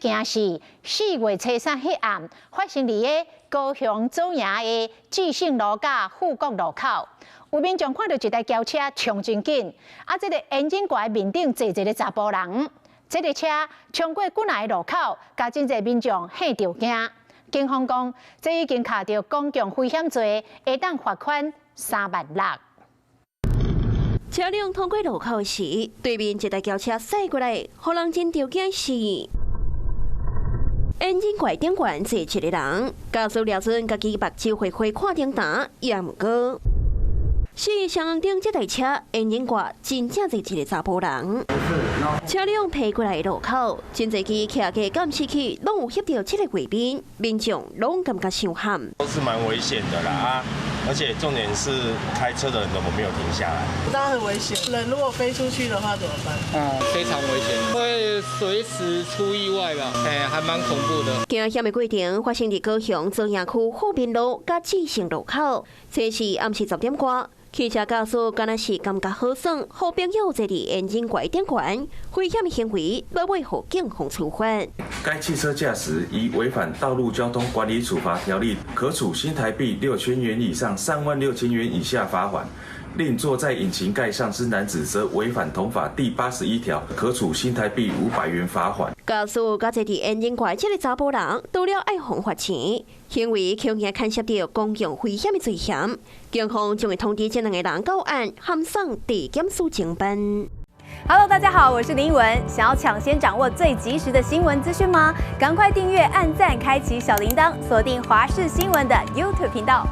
件事，4月初3迄暗发生伫个高雄左营的智信路甲富国路口，有民众看到一台轿车冲真紧，这个眼镜怪面顶坐一个查甫人，这个车冲过本来的路口，甲真侪民众吓着惊。警方讲，这已经卡到公共危险罪，会当罚款3.6万。车辆通过路口时，对面一台轿车驶过来，互人真着惊是。眼镜怪顶悬坐一个人，驾驶了阵，家己目睭花花看顶打，也毋过。是上顶这台车眼镜怪真正是一个查甫人。车辆劈过来的路口，真侪支骑个监视器拢有翕到这个画面，民众拢感觉伤撼。都是蛮危险的啦而且重点是开车的人都没有停下来。当然很危险，人如果飞出去的话怎么办？非常危险，会随时出意外吧？还蛮恐怖的。惊险的过程发生伫高雄左营区富民路甲智信路口，这是暗时10点多。汽车驾驶敢若是感觉好爽，好朋友坐伫眼镜怪顶悬，危险的行为要被互警方处罚。该汽车驾驶已违反《道路交通管理处罚条例》，可处新台币6千元以上36000元以下罚款。另坐在引擎盖上之男子则违反同法第81条，可处新台币500元罚款。驾驶甲坐伫眼镜怪这个查甫人，除了爱罚钱，行为恐吓牵涉到公共危险的罪嫌，警方将会通知这2个人到案，函送地检署侦办。Hello， 大家好，我是林文。想要抢先掌握最及时的新闻资讯吗？赶快订阅、按赞、开启小铃铛，锁定华视新闻的 YouTube 频道。